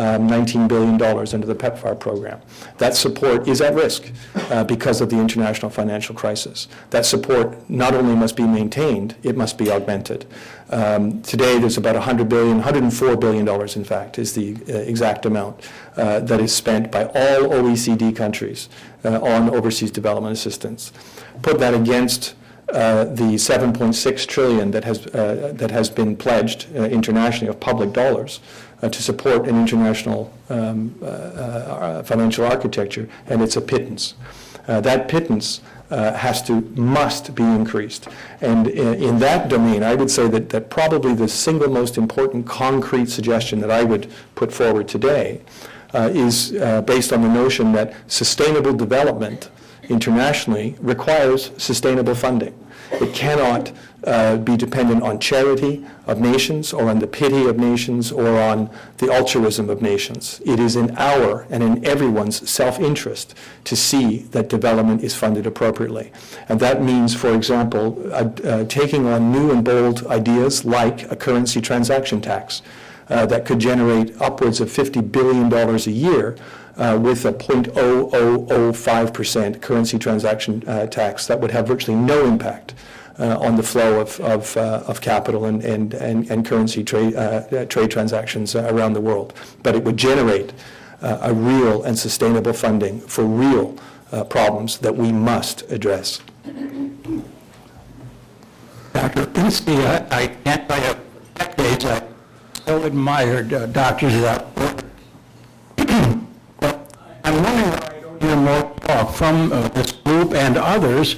$19 billion under the PEPFAR program. That support is at risk because of the international financial crisis. That support not only must be maintained, it must be augmented. Today there's about $104 billion in fact is the exact amount that is spent by all OECD countries on overseas development assistance. Put that against the 7.6 trillion that has been pledged internationally of public dollars to support an international financial architecture, and it's a pittance. That pittance must be increased. And in that domain, I would say that probably the single most important concrete suggestion that I would put forward today is based on the notion that sustainable development internationally requires sustainable funding. It cannot be dependent on charity of nations or on the pity of nations or on the altruism of nations. It is in our and in everyone's self-interest to see that development is funded appropriately. And that means, for example, taking on new and bold ideas like a currency transaction tax that could generate upwards of $50 billion a year with a 0.0005% currency transaction tax that would have virtually no impact on the flow of capital and currency trade transactions around the world. But it would generate a real and sustainable funding for real problems that we must address. Dr. Orbinski, I can't tell you decades I so admired doctors of that work. But I'm wondering why I don't hear more talk from this group and others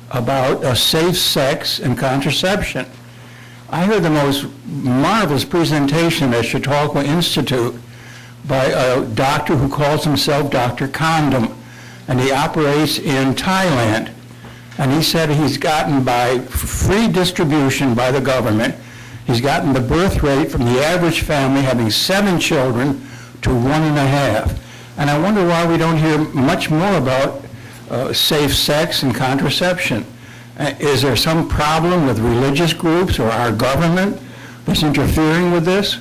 about safe sex and contraception. I heard the most marvelous presentation at Chautauqua Institute by a doctor who calls himself Dr. Condom, and he operates in Thailand. And he said he's gotten, by free distribution by the government, he's gotten the birth rate from the average family having 7 children to 1.5. And I wonder why we don't hear much more about safe sex and contraception. Is there some problem with religious groups or our government that's interfering with this?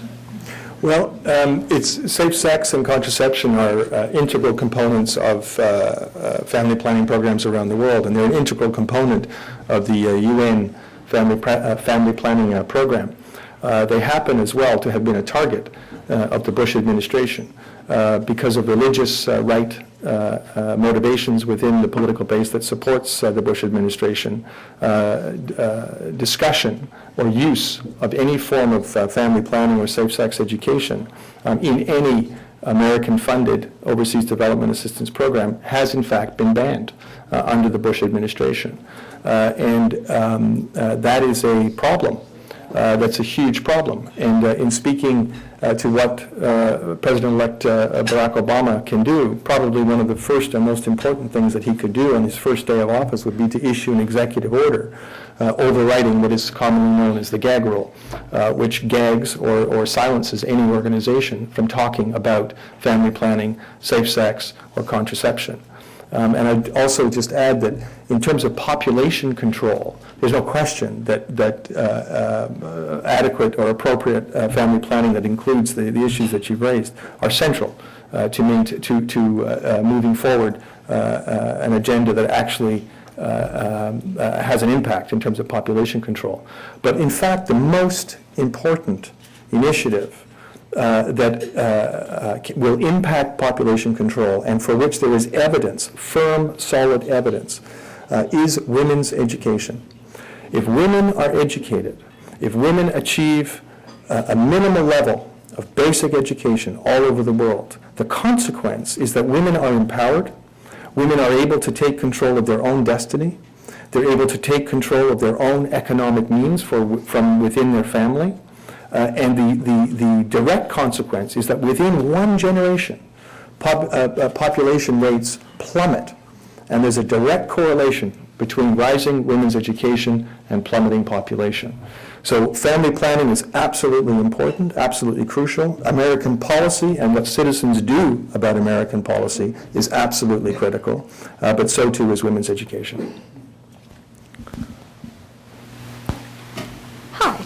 Well, it's safe sex and contraception are integral components of family planning programs around the world, and they're an integral component of the UN family planning program. They happen as well to have been a target of the Bush administration because of religious right motivations within the political base that supports the Bush administration. Discussion or use of any form of family planning or safe sex education in any American-funded overseas development assistance program has in fact been banned under the Bush administration. That is a problem. That's a huge problem. And in speaking to what President-elect Barack Obama can do, probably one of the first and most important things that he could do on his first day of office would be to issue an executive order overriding what is commonly known as the gag rule, which gags or silences any organization from talking about family planning, safe sex, or contraception. And I'd also just add that in terms of population control, there's no question that adequate or appropriate family planning that includes the issues that you've raised are central to moving forward an agenda that actually has an impact in terms of population control. But in fact, the most important initiative that will impact population control and for which there is evidence, firm, solid evidence, is women's education. If women are educated, if women achieve a minimal level of basic education all over the world, the consequence is that women are empowered, women are able to take control of their own destiny, they're able to take control of their own economic means from within their family, and the direct consequence is that within one generation, population rates plummet, and there's a direct correlation between rising women's education and plummeting population. So family planning is absolutely important, absolutely crucial. American policy and what citizens do about American policy is absolutely critical, but so too is women's education. Hi.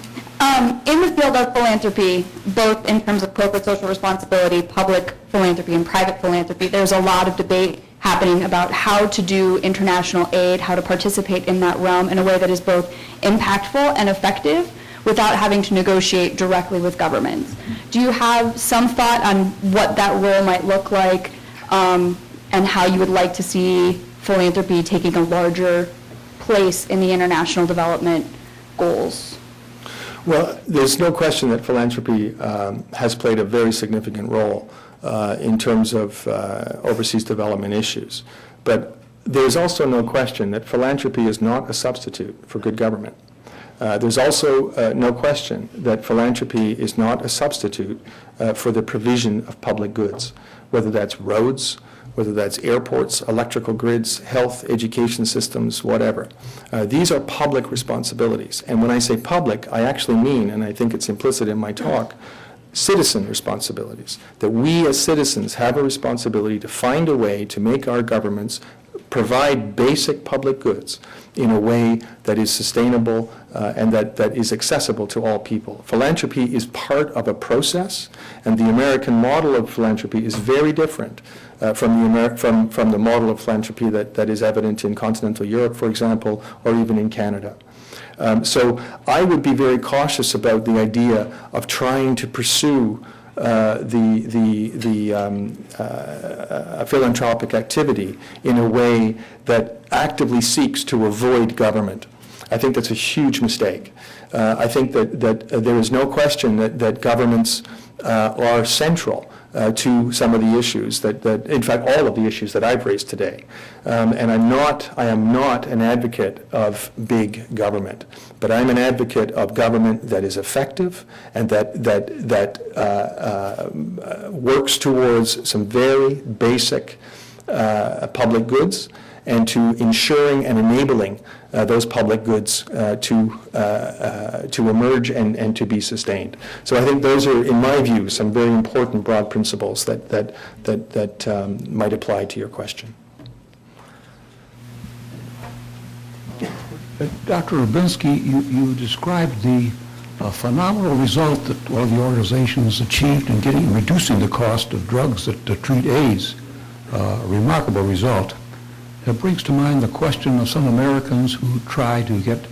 In the field of philanthropy, both in terms of corporate social responsibility, public philanthropy, and private philanthropy, there's a lot of debate happening about how to do international aid, how to participate in that realm in a way that is both impactful and effective without having to negotiate directly with governments. Do you have some thought on what that role might look like, and how you would like to see philanthropy taking a larger place in the international development goals? Well, there's no question that philanthropy has played a very significant role in terms of overseas development issues. But there's also no question that philanthropy is not a substitute for good government. There's also no question that philanthropy is not a substitute for the provision of public goods, whether that's roads, whether that's airports, electrical grids, health, education systems, whatever. These are public responsibilities. And when I say public, I actually mean, and I think it's implicit in my talk, citizen responsibilities. That we as citizens have a responsibility to find a way to make our governments provide basic public goods in a way that is sustainable and that is accessible to all people. Philanthropy is part of a process, and the American model of philanthropy is very different from the model of philanthropy that is evident in continental Europe, for example, or even in Canada. So I would be very cautious about the idea of trying to pursue a philanthropic activity in a way that actively seeks to avoid government. I think that's a huge mistake. I think that there is no question that governments are central to some of the issues that in fact, all of the issues that I've raised today. And I am not an advocate of big government, but I'm an advocate of government that is effective and that works towards some very basic public goods and to ensuring and enabling those public goods to emerge and to be sustained. So I think those are, in my view, some very important broad principles that might apply to your question. Dr. Orbinski, you described the phenomenal result that one of the organizations achieved in reducing the cost of drugs that treat AIDS, a remarkable result. It brings to mind the question of some Americans who try to get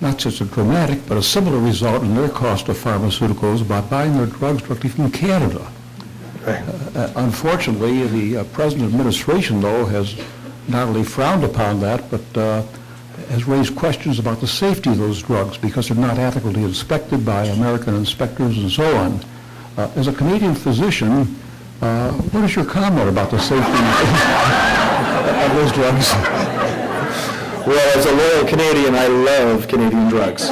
not just a dramatic, but a similar result in their cost of pharmaceuticals by buying their drugs directly from Canada. Right. Unfortunately, the present administration, though, has not only frowned upon that, but has raised questions about the safety of those drugs because they're not adequately inspected by American inspectors and so on. As a Canadian physician, what is your comment about the safety of those drugs? Well, as a loyal Canadian, I love Canadian drugs.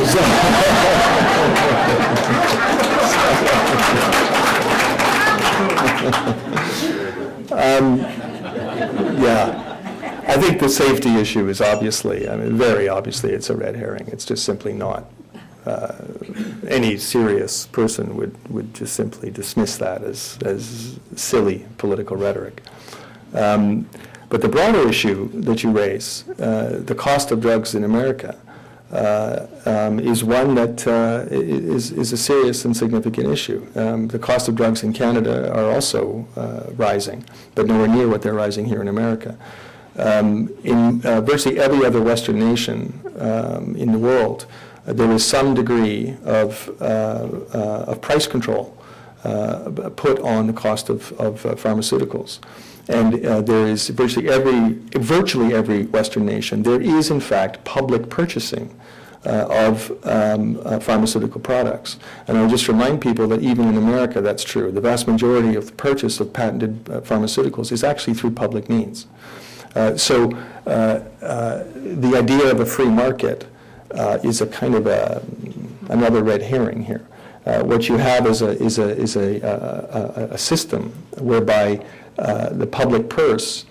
Yeah. I think the safety issue is obviously, very obviously, it's a red herring. It's just simply not. Any serious person would just simply dismiss that as silly political rhetoric. But the broader issue that you raise, the cost of drugs in America, is one that is a serious and significant issue. The cost of drugs in Canada are also rising, but nowhere near what they're rising here in America. In virtually every other Western nation in the world, there is some degree of price control put on the cost of pharmaceuticals. And there is virtually every Western nation, there is in fact public purchasing of pharmaceutical products. And I'll just remind people that even in America that's true. The vast majority of the purchase of patented pharmaceuticals is actually through public means. So the idea of a free market is a kind of another red herring here. What you have is a system whereby the public purse